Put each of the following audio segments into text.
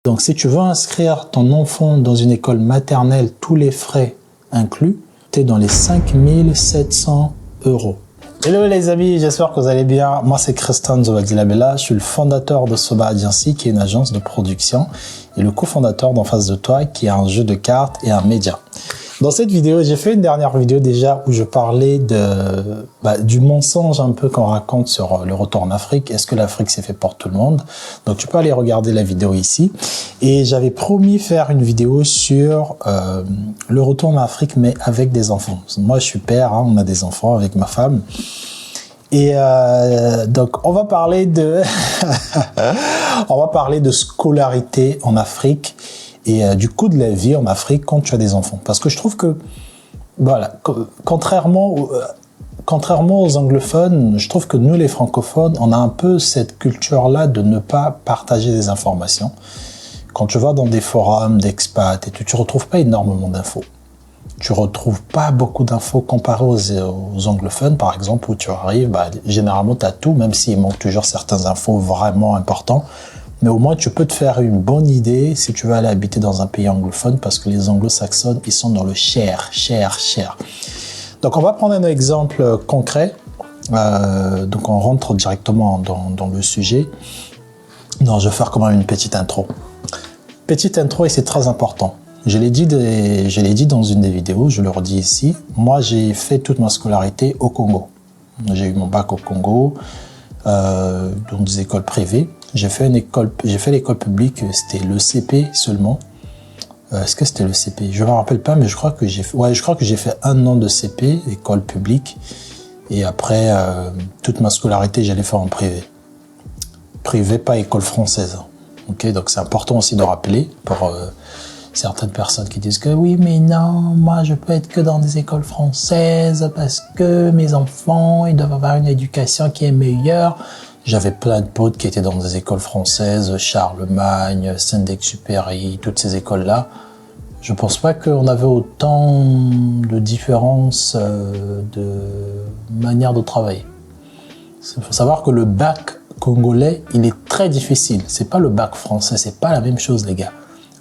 Donc, si tu veux inscrire ton enfant dans une école maternelle, tous les frais inclus, tu es dans les 5 700 €. Hello les amis, j'espère que vous allez bien. Moi, c'est Christian Zobadilabella. Je suis le fondateur de Soba Agency, qui est une agence de production, et le cofondateur d'En face de toi, qui est un jeu de cartes et un média. Dans cette vidéo, j'ai fait une dernière vidéo déjà où je parlais du mensonge un peu qu'on raconte sur le retour en Afrique. Est-ce que l'Afrique c'est fait pour tout le monde? Donc tu peux aller regarder la vidéo ici. Et j'avais promis faire une vidéo sur le retour en Afrique, mais avec des enfants. Moi je suis père, on a des enfants avec ma femme. Et donc on va parler de scolarité en Afrique. Et du coût de la vie en Afrique quand tu as des enfants. Parce que je trouve que, voilà, contrairement aux anglophones, je trouve que nous, les francophones, on a un peu cette culture-là de ne pas partager des informations. Quand tu vas dans des forums d'expats et tu retrouves pas énormément d'infos. Tu retrouves pas beaucoup d'infos comparé aux anglophones, par exemple, où tu arrives, généralement, tu as tout, même s'il manque toujours certaines infos vraiment importantes. Mais au moins, tu peux te faire une bonne idée si tu veux aller habiter dans un pays anglophone, parce que les anglo-saxons, ils sont dans le cher. Donc, on va prendre un exemple concret. Donc, on rentre directement dans le sujet. Non, je vais faire quand même une petite intro. Petite intro, et c'est très important. Je l'ai dit dans une des vidéos, je le redis ici. Moi, j'ai fait toute ma scolarité au Congo. J'ai eu mon bac au Congo, dans des écoles privées. J'ai fait l'école publique, c'était le CP seulement. Est-ce que c'était le CP? Je me rappelle pas, mais je crois que j'ai fait 1 an de CP, école publique. Et après, toute ma scolarité, j'allais faire en privé. Privé, pas école française. Ok, donc c'est important aussi de rappeler pour certaines personnes qui disent que oui, mais non, moi je peux être que dans des écoles françaises parce que mes enfants, ils doivent avoir une éducation qui est meilleure. J'avais plein de potes qui étaient dans des écoles françaises, Charlemagne, Saint-Exupéry, toutes ces écoles-là. Je pense pas qu'on avait autant de différences de manière de travailler. Il faut savoir que le bac congolais, il est très difficile. C'est pas le bac français, c'est pas la même chose, les gars.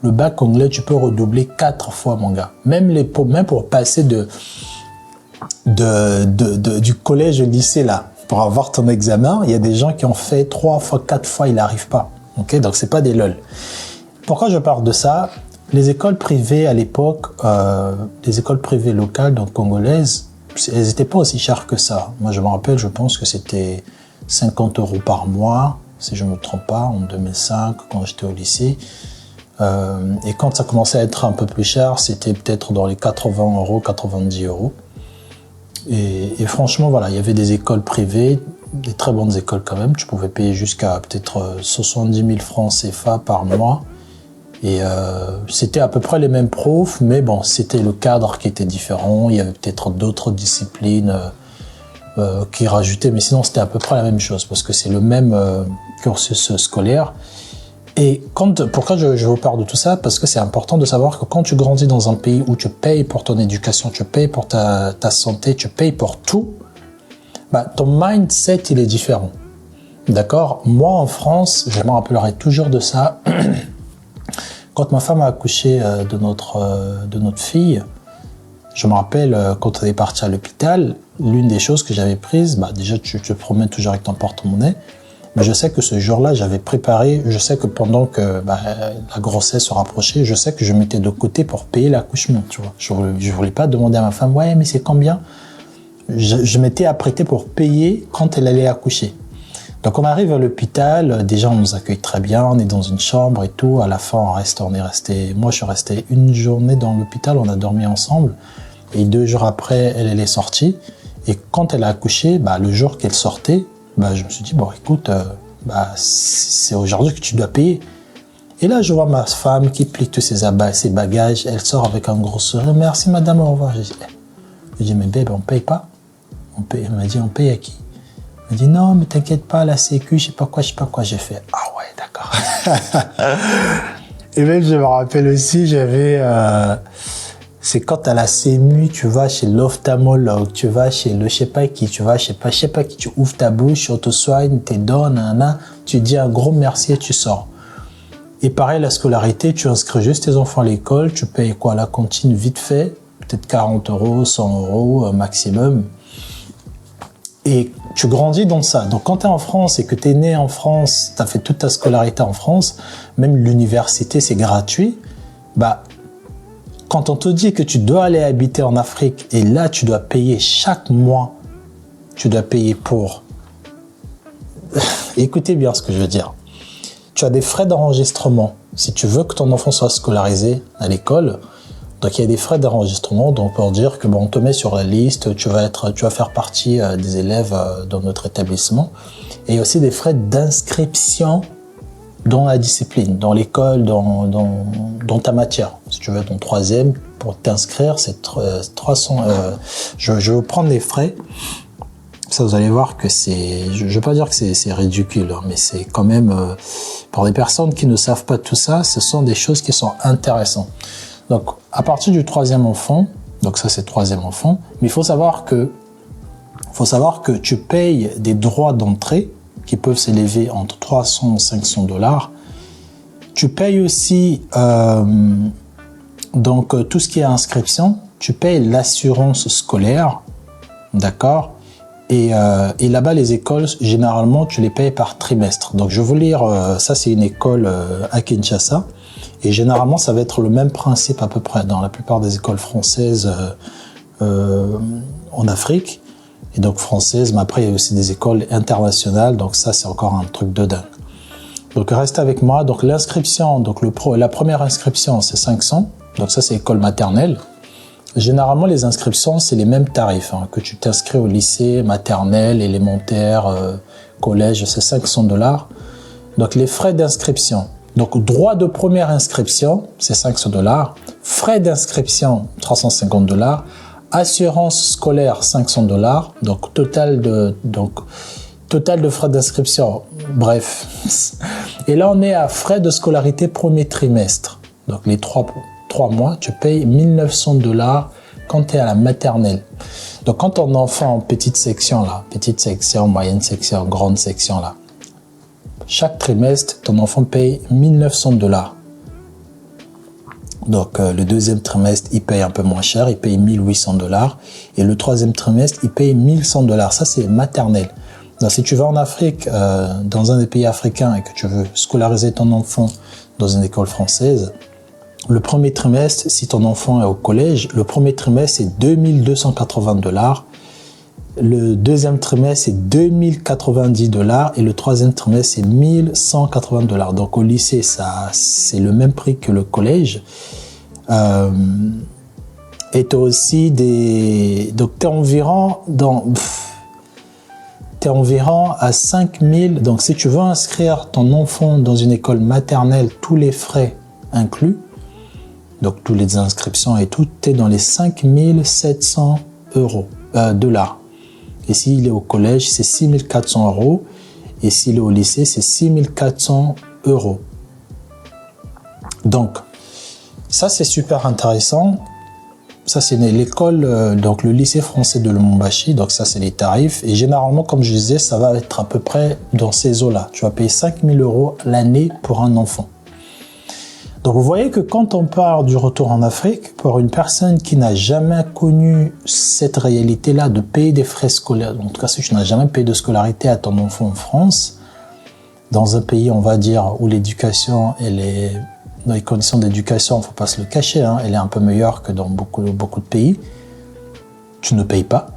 Le bac congolais, tu peux redoubler 4 fois, mon gars. Même pour passer du collège au lycée, là, pour avoir ton examen, il y a des gens qui ont fait 3 fois, 4 fois, ils n'arrivent pas. Ok, donc c'est pas des lol. Pourquoi je parle de ça? Les écoles privées à l'époque, les écoles privées locales, donc congolaises, elles n'étaient pas aussi chères que ça. Moi, je me rappelle, je pense que c'était 50 € par mois, si je ne me trompe pas, en 2005, quand j'étais au lycée. Et quand ça commençait à être un peu plus cher, c'était peut-être dans les 80 €, 90 €. Et franchement, voilà, il y avait des écoles privées, des très bonnes écoles quand même. Tu pouvais payer jusqu'à peut-être 70 000 francs CFA par mois. Et c'était à peu près les mêmes profs, mais bon, c'était le cadre qui était différent. Il y avait peut-être d'autres disciplines qui rajoutaient, mais sinon c'était à peu près la même chose parce que c'est le même cursus scolaire. Et pourquoi je vous parle de tout ça? Parce que c'est important de savoir que quand tu grandis dans un pays où tu payes pour ton éducation, tu payes pour ta santé, tu payes pour tout, ton mindset, il est différent. D'accord? Moi, en France, je me rappellerai toujours de ça. Quand ma femme a accouché de notre fille, je me rappelle quand on est parti à l'hôpital, l'une des choses que j'avais prises, déjà tu te promènes toujours avec ton porte-monnaie. Mais je sais que ce jour-là, j'avais préparé, je sais que pendant que la grossesse se rapprochait, je sais que je mettais de côté pour payer l'accouchement, tu vois. Je voulais pas demander à ma femme, ouais, mais c'est combien? Je m'étais apprêté pour payer quand elle allait accoucher. Donc on arrive à l'hôpital, déjà on nous accueille très bien, on est dans une chambre et tout. À la fin, moi je suis resté 1 journée dans l'hôpital, on a dormi ensemble. Et 2 jours après, elle est sortie. Et quand elle a accouché, le jour qu'elle sortait, je me suis dit, bon, écoute, c'est aujourd'hui que tu dois payer. Et là, je vois ma femme qui plie tous ses bagages. Elle sort avec un gros sourire. Merci, madame, au revoir. Je dis, mais bébé, on paye pas. Elle m'a dit, on paye à qui? Elle m'a dit, non, mais t'inquiète pas, la sécu, je sais pas quoi. J'ai fait, ah ouais, d'accord. Et même, je me rappelle aussi, j'avais... c'est quand t'as la CMU, tu vas chez l'ophtalmologue, tu vas chez le je sais pas qui, tu ouvres ta bouche, on te soigne, t'es donne, tu dis un gros merci et tu sors. Et pareil, la scolarité, tu inscris juste tes enfants à l'école, tu payes quoi, la cantine vite fait, peut-être 40 euros, 100 euros maximum. Et tu grandis dans ça. Donc quand tu es en France et que tu es né en France, tu as fait toute ta scolarité en France, même l'université c'est gratuit, bah quand on te dit que tu dois aller habiter en Afrique et là tu dois payer chaque mois, tu dois payer pour... Écoutez bien ce que je veux dire. Tu as des frais d'enregistrement. Si tu veux que ton enfant soit scolarisé à l'école, donc il y a des frais d'enregistrement, donc pour dire que bon, on te met sur la liste, tu vas faire partie des élèves dans notre établissement. Et il y a aussi des frais d'inscription dans la discipline, dans l'école, dans ta matière. Si tu veux ton troisième, pour t'inscrire, c'est 300. Je vais vous prendre les frais. Ça, vous allez voir que c'est, je ne veux pas dire que c'est ridicule, hein, mais c'est quand même, pour les personnes qui ne savent pas tout ça, ce sont des choses qui sont intéressantes. Donc, à partir du troisième enfant, donc ça c'est troisième enfant, mais il faut savoir que tu payes des droits d'entrée qui peuvent s'élever entre 300 et 500 $. Tu payes aussi, donc, tout ce qui est inscription, tu payes l'assurance scolaire, d'accord? Et là-bas, les écoles, généralement, tu les payes par trimestre. Donc, je vais vous lire, ça c'est une école à Kinshasa. Et généralement, ça va être le même principe à peu près dans la plupart des écoles françaises en Afrique. Et donc françaises, mais après, il y a aussi des écoles internationales. Donc ça, c'est encore un truc de dingue. Donc, reste avec moi. Donc, l'inscription, donc la première inscription, c'est 500. Donc ça, c'est école maternelle. Généralement, les inscriptions, c'est les mêmes tarifs. Hein, que tu t'inscris au lycée, maternelle, élémentaire, collège, c'est 500 $. Donc, les frais d'inscription. Donc, droit de première inscription, c'est 500 $. Frais d'inscription, 350 $. Assurance scolaire, 500 $. Donc, total de frais d'inscription. Bref. Et là, on est à frais de scolarité premier trimestre. Donc, les 3 mois, tu payes 1900 $ quand tu es à la maternelle. Donc, quand ton enfant en petite section, moyenne section, grande section, là, chaque trimestre, ton enfant paye 1900 $. Donc, le deuxième trimestre, il paye un peu moins cher, il paye 1800 $. Et le troisième trimestre, il paye 1100 $. Ça, c'est maternelle. Donc, si tu vas en Afrique, dans un des pays africains et que tu veux scolariser ton enfant dans une école française, le premier trimestre, si ton enfant est au collège, le premier trimestre, c'est 2280 $. Le deuxième trimestre, c'est 2090 $ et le troisième trimestre, c'est 1180 $. Donc, au lycée, ça, c'est le même prix que le collège. Et tu as aussi des... Donc, tu es environ à 5000. Donc, si tu veux inscrire ton enfant dans une école maternelle, tous les frais inclus, donc toutes les inscriptions et tout, tu es dans les 5700 $. Et s'il est au collège, c'est 6400 €. Et s'il est au lycée, c'est 6400 €. Donc, ça c'est super intéressant. Ça c'est l'école, donc le lycée français de Lubumbashi. Donc ça c'est les tarifs. Et généralement, comme je disais, ça va être à peu près dans ces eaux-là. Tu vas payer 5000 € l'année pour un enfant. Donc vous voyez que quand on parle du retour en Afrique, pour une personne qui n'a jamais connu cette réalité-là de payer des frais scolaires, en tout cas si tu n'as jamais payé de scolarité à ton enfant en France, dans un pays, on va dire, où l'éducation, dans les conditions d'éducation, il ne faut pas se le cacher, hein, elle est un peu meilleure que dans beaucoup de pays, tu ne payes pas.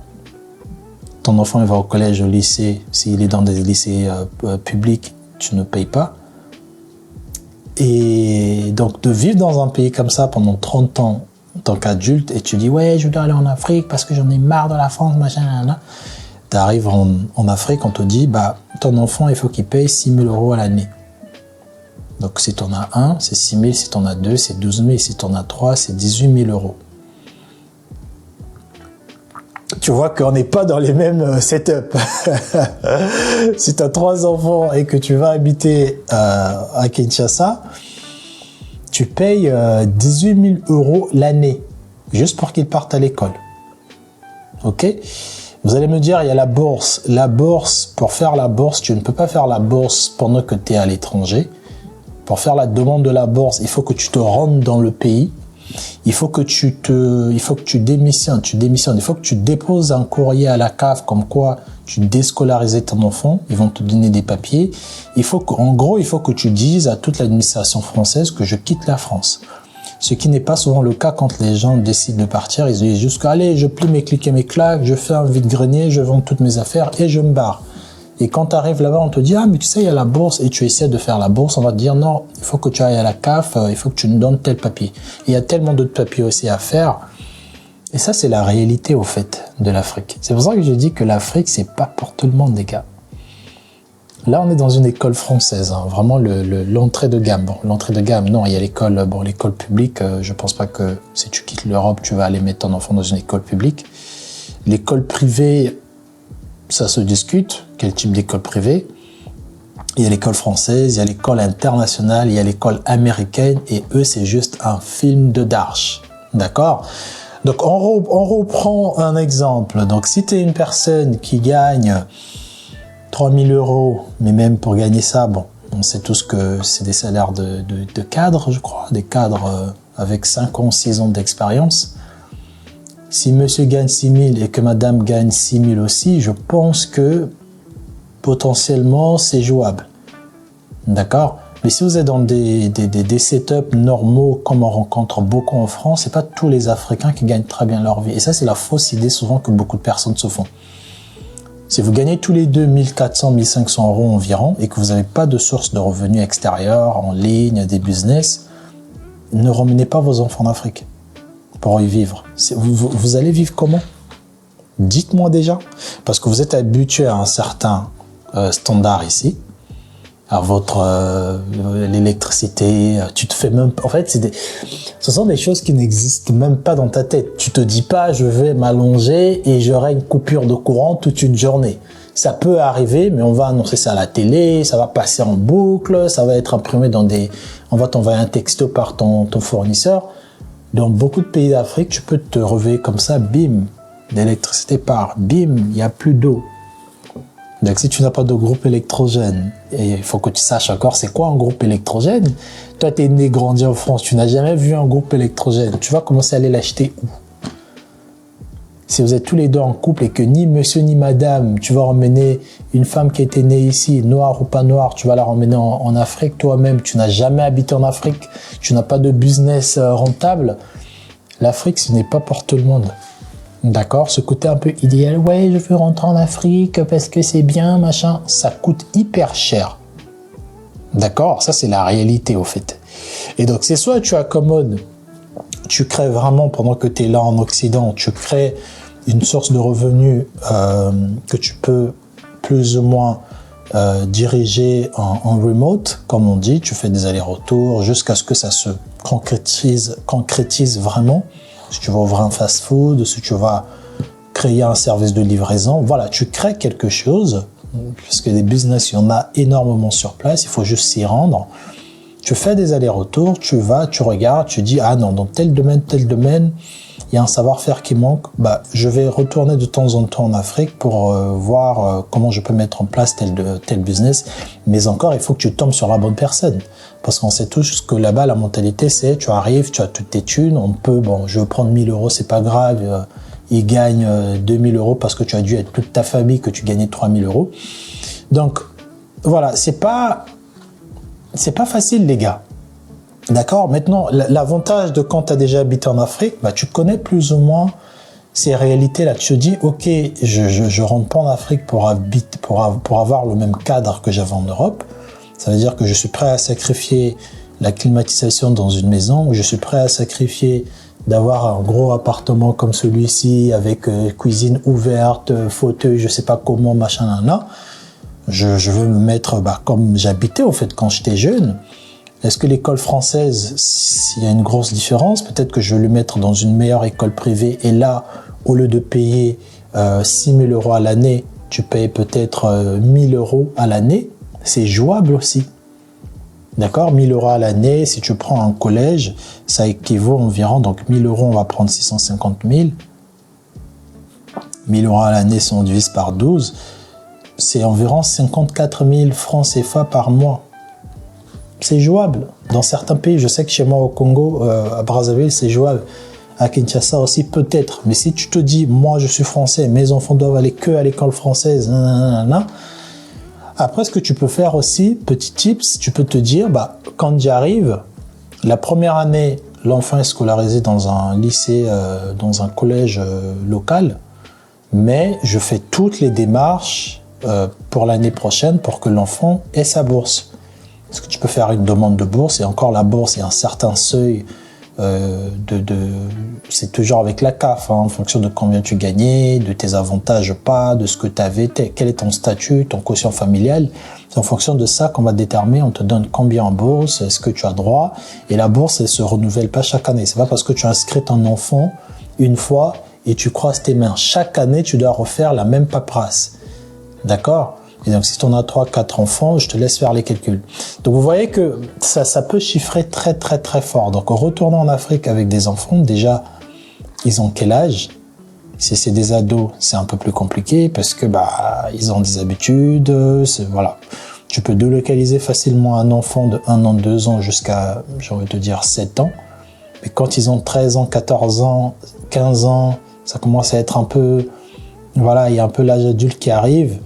Ton enfant il va au collège, au lycée, s'il est dans des lycées publics, tu ne payes pas. Et donc, de vivre dans un pays comme ça pendant 30 ans en tant qu'adulte, et tu dis, ouais, je dois aller en Afrique parce que j'en ai marre de la France, machin, tu arrives en Afrique, on te dit, bah, ton enfant, il faut qu'il paye 6000 € à l'année. Donc, si tu en as un, c'est 6000, si tu en as deux, c'est 12 000, si tu en as trois, c'est 18 000 €. Tu vois qu'on n'est pas dans les mêmes setups. Si tu as 3 enfants et que tu vas habiter à Kinshasa, tu payes 18 000 € l'année, juste pour qu'ils partent à l'école. Ok? Vous allez me dire, il y a la bourse. La bourse, pour faire la bourse, tu ne peux pas faire la bourse pendant que tu es à l'étranger. Pour faire la demande de la bourse, il faut que tu te rendes dans le pays. Il faut que tu démissionnes. Il faut que tu déposes un courrier à la CAF comme quoi tu déscolarisais ton enfant. Ils vont te donner des papiers. En gros, il faut que tu dises à toute l'administration française que je quitte la France. Ce qui n'est pas souvent le cas quand les gens décident de partir. Ils disent juste allez, je plie mes clics et mes claques, je fais un vide-grenier, je vends toutes mes affaires et je me barre. Et quand tu arrives là-bas, on te dit, ah, mais tu sais, il y a la bourse, et tu essaies de faire la bourse, on va te dire, non, il faut que tu ailles à la CAF, il faut que tu nous donnes tel papier. Et il y a tellement d'autres papiers aussi à faire. Et ça, c'est la réalité, au fait, de l'Afrique. C'est pour ça que je dis que l'Afrique, c'est pas pour tout le monde, les gars. Là, on est dans une école française, hein, vraiment l'entrée de gamme. Bon, l'entrée de gamme, non, il y a l'école publique, je pense pas que si tu quittes l'Europe, tu vas aller mettre ton enfant dans une école publique. L'école privée, ça se discute, quel type d'école privée. Il y a l'école française, il y a l'école internationale, il y a l'école américaine, et eux, c'est juste un film de Darche. D'accord? Donc, on reprend un exemple. Donc, si tu es une personne qui gagne 3 000 €, mais même pour gagner ça, bon, on sait tous que c'est des salaires de cadres, je crois, des cadres avec 5 ans, 6 ans d'expérience. Si monsieur gagne 6 000 et que madame gagne 6 000 aussi, je pense que potentiellement c'est jouable. D'accord? Mais si vous êtes dans des setups normaux, comme on rencontre beaucoup en France, c'est pas tous les Africains qui gagnent très bien leur vie. Et ça, c'est la fausse idée souvent que beaucoup de personnes se font. Si vous gagnez tous les deux 1 400, 1 500 € environ et que vous n'avez pas de source de revenus extérieure, en ligne, des business, ne ramenez pas vos enfants en Afrique pour y vivre. Vous allez vivre comment? Dites-moi déjà. Parce que vous êtes habitué à un certain standard ici, à l'électricité, tu te fais même... En fait, ce sont des choses qui n'existent même pas dans ta tête. Tu te dis pas, je vais m'allonger et j'aurai une coupure de courant toute une journée. Ça peut arriver, mais on va annoncer ça à la télé, ça va passer en boucle, ça va être imprimé on va t'envoyer un texto par ton fournisseur. Dans beaucoup de pays d'Afrique, tu peux te réveiller comme ça, bim, l'électricité part, bim, il n'y a plus d'eau. Donc si tu n'as pas de groupe électrogène, et il faut que tu saches encore c'est quoi un groupe électrogène. Toi, tu es né, grandi en France, tu n'as jamais vu un groupe électrogène. Tu vas commencer à aller l'acheter où? Si vous êtes tous les deux en couple et que ni monsieur ni madame, tu vas emmener une femme qui était née ici, noire ou pas noire, tu vas la emmener en Afrique, toi-même, tu n'as jamais habité en Afrique, tu n'as pas de business rentable, l'Afrique, ce n'est pas pour tout le monde. D'accord? Ce côté un peu idéal, ouais, je veux rentrer en Afrique parce que c'est bien, machin, ça coûte hyper cher. D'accord? Ça, c'est la réalité, au fait. Et donc, c'est soit tu accommodes, tu crées vraiment, pendant que tu es là en Occident, tu crées une source de revenus que tu peux plus ou moins diriger en remote, comme on dit, tu fais des allers-retours jusqu'à ce que ça se concrétise vraiment. Si tu vas ouvrir un fast-food, si tu vas créer un service de livraison, voilà, tu crées quelque chose, parce que des business, il y en a énormément sur place, il faut juste s'y rendre. Tu fais des allers-retours, tu vas, tu regardes, tu dis, ah non, dans tel domaine, il y a un savoir-faire qui manque, bah, je vais retourner de temps en temps en Afrique pour voir comment je peux mettre en place tel business. Mais encore, il faut que tu tombes sur la bonne personne. Parce qu'on sait tous que là-bas, la mentalité, c'est, tu arrives, tu as toutes tes thunes, on peut, bon, je veux prendre 1 000 €, c'est pas grave, il gagne 2 000 € parce que tu as dû être toute ta famille, que tu gagnais 3 000 €. Donc, voilà, c'est pas facile, les gars. D'accord? Maintenant, l'avantage de quand tu as déjà habité en Afrique, bah, tu connais plus ou moins ces réalités-là. Tu te dis, ok, je rentre pas en Afrique pour avoir le même cadre que j'avais en Europe. Ça veut dire que je suis prêt à sacrifier la climatisation dans une maison, ou je suis prêt à sacrifier d'avoir un gros appartement comme celui-ci, avec cuisine ouverte, fauteuil, je sais pas comment, machin, là. Je veux me mettre comme j'habitais au fait quand j'étais jeune. Est-ce que l'école française, s'il y a une grosse différence, peut-être que je vais le mettre dans une meilleure école privée et là, au lieu de payer 6 000 € à l'année, tu payes peut-être 1 000 € à l'année. C'est jouable aussi. D'accord? 1 000 € à l'année, si tu prends un collège, ça équivaut environ, donc 1 000 €, on va prendre 650 000. 1 000 € à l'année, si on divise par 12, c'est environ 54 000 francs CFA par mois. c'est jouable. Dans certains pays, je sais que chez moi au Congo, à Brazzaville, c'est jouable. À Kinshasa aussi, peut-être. Mais si tu te dis, moi, je suis français, mes enfants doivent aller que à l'école française, nanana. Après, ce que tu peux faire aussi, petit tips, tu peux te dire, bah, quand j'arrive, la première année, l'enfant est scolarisé dans un lycée, dans un collège local, mais je fais toutes les démarches pour l'année prochaine pour que l'enfant ait sa bourse. Parce que tu peux faire une demande de bourse, et encore la bourse, il y a un certain seuil c'est toujours avec la CAF, hein, en fonction de combien tu gagnais, de tes avantages pas, de ce que tu avais, quel est ton statut, ton quotient familial. C'est en fonction de ça qu'on va déterminer, on te donne combien en bourse, est-ce que tu as droit. Et la bourse, elle se renouvelle pas chaque année. C'est pas parce que tu inscris ton enfant une fois et tu croises tes mains. Chaque année, tu dois refaire la même paperasse. D'accord ? Et donc, si tu en as 3, 4 enfants, je te laisse faire les calculs. Donc, vous voyez que ça peut chiffrer très, très, très fort. Donc, en retournant en Afrique avec des enfants, déjà, ils ont quel âge? Si c'est des ados, c'est un peu plus compliqué parce que, ils ont des habitudes, voilà. Tu peux délocaliser facilement un enfant de 1 an, 2 ans jusqu'à, j'ai envie de te dire, 7 ans. Mais quand ils ont 13 ans, 14 ans, 15 ans, ça commence à être un peu, voilà, il y a un peu l'âge adulte qui arrive.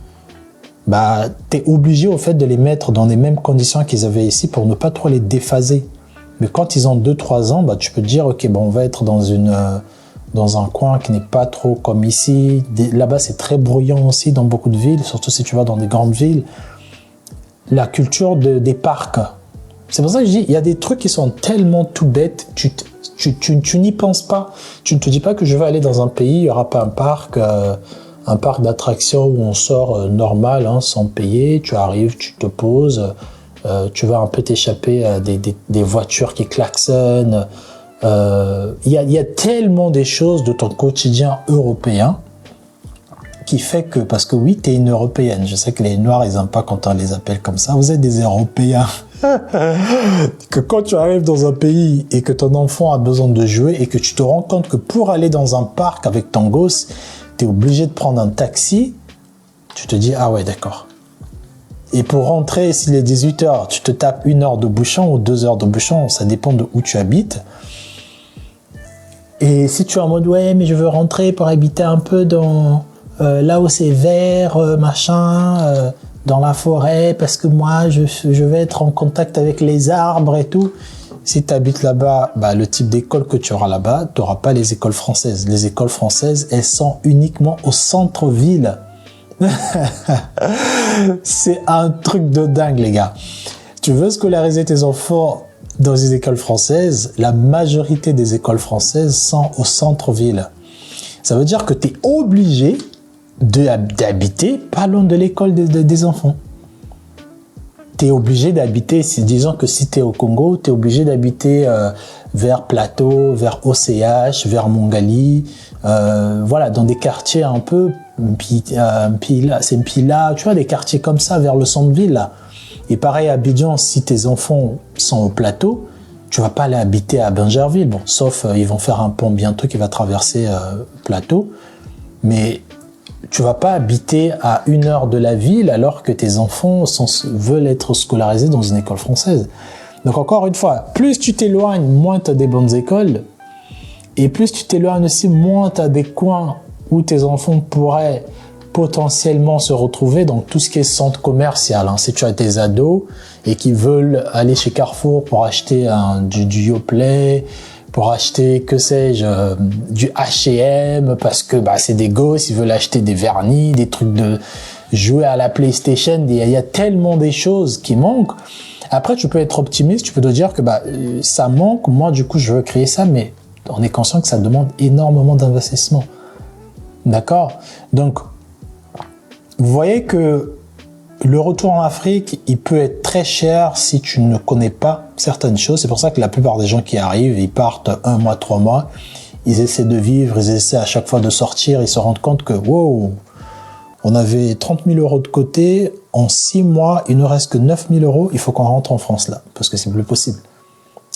T'es obligé au fait de les mettre dans les mêmes conditions qu'ils avaient ici pour ne pas trop les déphaser. Mais quand ils ont 2-3 ans, tu peux te dire, ok, on va être dans un coin qui n'est pas trop comme ici. Là-bas, c'est très bruyant aussi dans beaucoup de villes, surtout si tu vas dans des grandes villes. La culture des parcs. C'est pour ça que je dis, il y a des trucs qui sont tellement tout bêtes, tu n'y penses pas. Tu ne te dis pas que je vais aller dans un pays, il n'y aura pas un parc d'attractions où on sort normal, hein, sans payer. Tu arrives, tu te poses, tu vas un peu t'échapper à des voitures qui klaxonnent. Il y a tellement des choses de ton quotidien européen qui fait que, parce que oui, tu es une Européenne. Je sais que les Noirs, ils n'aiment pas quand on les appelle comme ça. Vous êtes des Européens. Que quand tu arrives dans un pays et que ton enfant a besoin de jouer et que tu te rends compte que pour aller dans un parc avec ton gosse, tu es obligé de prendre un taxi, tu te dis, ah ouais, d'accord. Et pour rentrer, s'il est 18h, tu te tapes 1 heure de bouchon ou 2 heures de bouchon, ça dépend de où tu habites. Et si tu es en mode, ouais, mais je veux rentrer pour habiter un peu dans là où c'est vert, machin, dans la forêt, parce que moi, je vais être en contact avec les arbres et tout. Si tu habites là-bas, le type d'école que tu auras là-bas, tu n'auras pas les écoles françaises. Les écoles françaises, elles sont uniquement au centre-ville. C'est un truc de dingue, les gars. Tu veux scolariser tes enfants dans les écoles françaises, la majorité des écoles françaises sont au centre-ville. Ça veut dire que tu es obligé d'habiter pas loin de l'école des enfants. Tu es obligé d'habiter, disons que si tu es au Congo, tu es obligé d'habiter vers Plateau, vers OCH, vers Mongali, voilà, dans des quartiers un peu, Mpila, tu vois, des quartiers comme ça, vers le centre-ville, là. Et pareil à Abidjan, si tes enfants sont au Plateau, tu vas pas aller habiter à Bingerville, bon, sauf ils vont faire un pont bientôt qui va traverser Plateau, mais tu vas pas habiter à 1 heure de la ville alors que tes enfants veulent être scolarisés dans une école française. Donc encore une fois, plus tu t'éloignes, moins tu as des bonnes écoles, et plus tu t'éloignes aussi, moins tu as des coins où tes enfants pourraient potentiellement se retrouver, donc tout ce qui est centre commercial. Hein. Si tu as tes ados et qui veulent aller chez Carrefour pour acheter du Yoplait, pour acheter, que sais-je, du H&M, parce que c'est des gosses, ils veulent acheter des vernis, des trucs de jouer à la PlayStation, il y a tellement des choses qui manquent. Après, tu peux être optimiste, tu peux te dire que ça manque, moi du coup je veux créer ça, mais on est conscient que ça demande énormément d'investissement. D'accord ? Donc, vous voyez que le retour en Afrique, il peut être très cher si tu ne connais pas certaines choses. C'est pour ça que la plupart des gens qui arrivent, ils partent 1 mois, 3 mois, ils essaient de vivre, ils essaient à chaque fois de sortir, ils se rendent compte que, wow, on avait 30 000 euros de côté, en 6 mois, il ne reste que 9 000 euros, il faut qu'on rentre en France là, parce que c'est plus possible.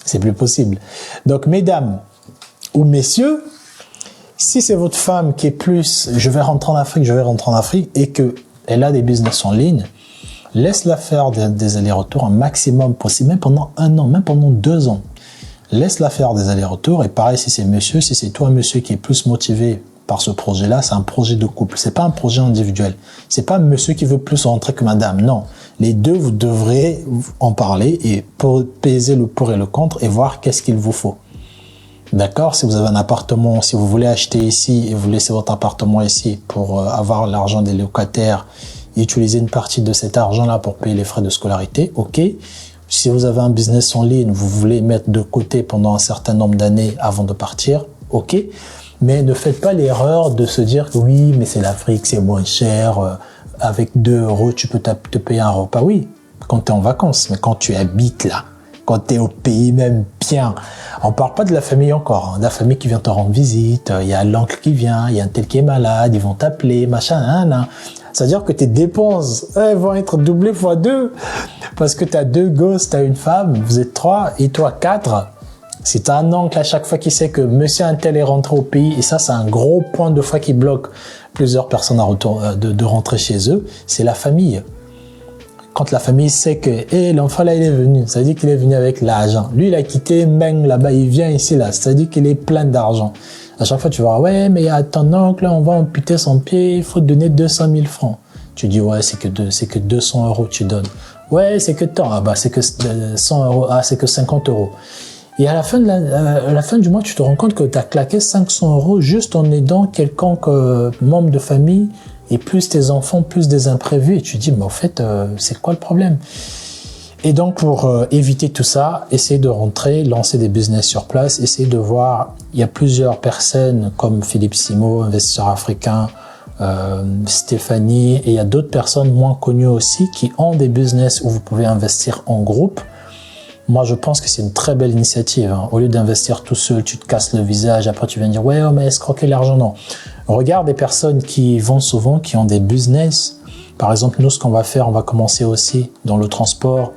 C'est plus possible. Donc, mesdames ou messieurs, si c'est votre femme qui est plus, je vais rentrer en Afrique, et que elle a des business en ligne, Laisse-la faire des allers-retours un maximum possible, même pendant 1 an, même pendant 2 ans. Laisse-la faire des allers-retours. Et pareil, si c'est toi, monsieur, qui est plus motivé par ce projet-là, c'est un projet de couple. C'est pas un projet individuel. C'est pas monsieur qui veut plus rentrer que madame. Non. Les deux, vous devrez en parler et peser le pour et le contre et voir qu'est-ce qu'il vous faut. D'accord? Si vous avez un appartement, si vous voulez acheter ici et vous laissez votre appartement ici pour avoir l'argent des locataires et utiliser une partie de cet argent-là pour payer les frais de scolarité, ok. Si vous avez un business en ligne, vous voulez mettre de côté pendant un certain nombre d'années avant de partir, ok. Mais ne faites pas l'erreur de se dire que oui, mais c'est l'Afrique, c'est moins cher, avec 2 euros, tu peux te payer un repas. Oui, quand tu es en vacances, mais quand tu habites là, quand tu es au pays même bien, on parle pas de la famille encore, hein, de la famille qui vient te rendre visite, il y a l'oncle qui vient, il y a un tel qui est malade, ils vont t'appeler, machin, hein. C'est-à-dire que tes dépenses vont être doublées fois 2 parce que tu as 2 gosses, tu as une femme, vous êtes 3 et toi 4. Si tu as un oncle à chaque fois qui sait que monsieur un tel est rentré au pays, et ça c'est un gros point de fois qui bloque plusieurs personnes de rentrer chez eux, c'est la famille. Quand la famille sait que l'enfant là il est venu, ça veut dire qu'il est venu avec l'argent. Lui il a quitté Meng là-bas, il vient ici là, ça veut dire qu'il est plein d'argent. À chaque fois tu vas ouais mais il y a ton oncle, on va amputer son pied, il faut donner 200 000 francs. Tu dis ouais c'est que 200 euros tu donnes. Ouais c'est que tant, ah bah c'est que 100 euros, ah c'est que 50 euros. Et à la fin du mois, tu te rends compte que tu as claqué 500 euros juste en aidant quelconque membre de famille et plus tes enfants, plus des imprévus. Et tu te dis, mais en fait, c'est quoi le problème? Et donc, pour éviter tout ça, essayer de rentrer, lancer des business sur place, essayer de voir, il y a plusieurs personnes comme Philippe Simo, investisseur africain, Stéphanie, et il y a d'autres personnes moins connues aussi qui ont des business où vous pouvez investir en groupe. Moi, je pense que c'est une très belle initiative. Hein. Au lieu d'investir tout seul, tu te casses le visage. Après, tu viens dire, ouais, mais escroquer l'argent, non. Regarde des personnes qui vont souvent, qui ont des business. Par exemple, nous, ce qu'on va faire, on va commencer aussi dans le transport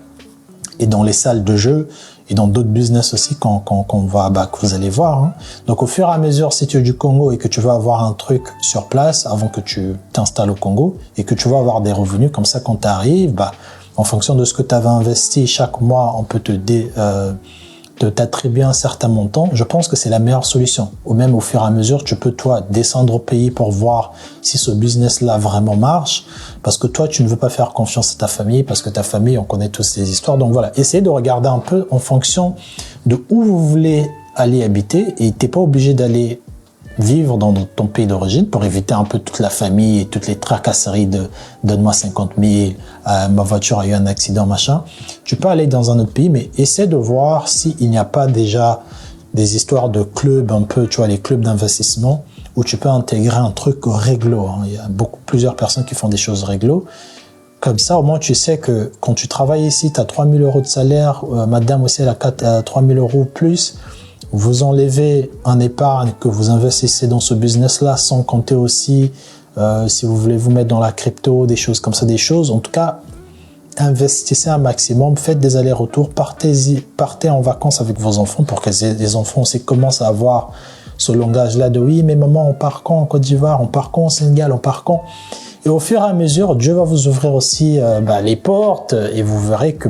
et dans les salles de jeu et dans d'autres business aussi que vous allez voir. Hein. Donc, au fur et à mesure, si tu es du Congo et que tu veux avoir un truc sur place avant que tu t'installes au Congo et que tu veux avoir des revenus, comme ça, quand tu arrives, en fonction de ce que tu avais investi, chaque mois, on peut t'attribuer un certain montant. Je pense que c'est la meilleure solution. Ou même au fur et à mesure, tu peux, toi, descendre au pays pour voir si ce business-là vraiment marche. Parce que toi, tu ne veux pas faire confiance à ta famille, parce que ta famille, on connaît tous ces histoires. Donc voilà, essayez de regarder un peu en fonction de où vous voulez aller habiter. Et t'es pas obligé d'aller vivre dans ton pays d'origine pour éviter un peu toute la famille et toutes les tracasseries de donne-moi 50 000, ma voiture a eu un accident, machin. Tu peux aller dans un autre pays, mais essaie de voir s'il n'y a pas déjà des histoires de clubs, un peu, tu vois, les clubs d'investissement où tu peux intégrer un truc réglo. Hein. Il y a plusieurs personnes qui font des choses réglo. Comme ça, au moins, tu sais que quand tu travailles ici, tu as 3 000 euros de salaire, madame aussi, elle a 3 000 euros plus. Vous enlevez un épargne que vous investissez dans ce business-là sans compter aussi si vous voulez vous mettre dans la crypto, des choses comme ça, des choses. En tout cas, investissez un maximum, faites des allers-retours, partez en vacances avec vos enfants pour que les enfants aussi commencent à avoir ce langage-là de oui, mais maman, on part quand en Côte d'Ivoire, on part quand au Sénégal, on part quand. Et au fur et à mesure, Dieu va vous ouvrir aussi les portes et vous verrez que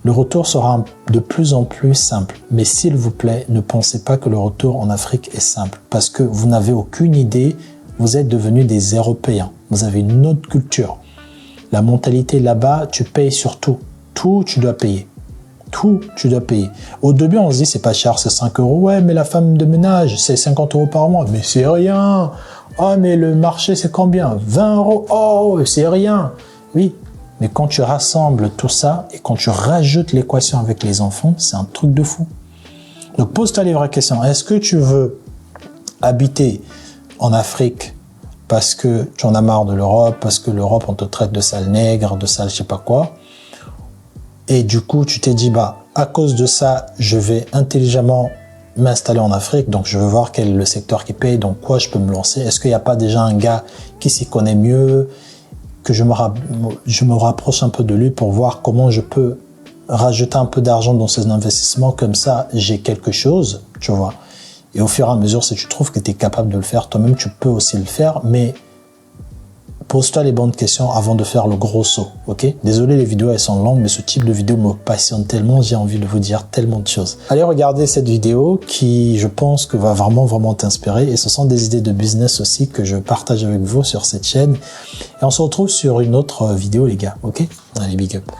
le retour sera de plus en plus simple. Mais s'il vous plaît, ne pensez pas que le retour en Afrique est simple parce que vous n'avez aucune idée, vous êtes devenus des Européens. Vous avez une autre culture. La mentalité là-bas, tu payes sur tout. Tout, tu dois payer. Tout, tu dois payer. Au début, on se dit, c'est pas cher, c'est 5 euros. Ouais, mais la femme de ménage, c'est 50 euros par mois. Mais c'est rien. Ah, mais le marché, c'est combien? 20 euros. Oh, c'est rien. Oui. Mais quand tu rassembles tout ça et quand tu rajoutes l'équation avec les enfants, c'est un truc de fou. Donc, pose-toi les vraies questions. Est-ce que tu veux habiter en Afrique parce que tu en as marre de l'Europe, parce que l'Europe, on te traite de sale nègre, de sale je sais pas quoi. Et du coup, tu t'es dit, à cause de ça, je vais intelligemment m'installer en Afrique. Donc, je veux voir quel est le secteur qui paye, donc quoi je peux me lancer. Est-ce qu'il n'y a pas déjà un gars qui s'y connaît mieux, que je me rapproche un peu de lui pour voir comment je peux rajouter un peu d'argent dans ces investissements. Comme ça, j'ai quelque chose, tu vois. Et au fur et à mesure, si tu trouves que tu es capable de le faire, toi-même, tu peux aussi le faire. Mais pose-toi les bonnes questions avant de faire le gros saut, ok? Désolé, les vidéos, elles sont longues, mais ce type de vidéo me passionne tellement, j'ai envie de vous dire tellement de choses. Allez regarder cette vidéo qui, je pense, que va vraiment t'inspirer, et ce sont des idées de business aussi que je partage avec vous sur cette chaîne. Et on se retrouve sur une autre vidéo, les gars, ok? Allez, big up.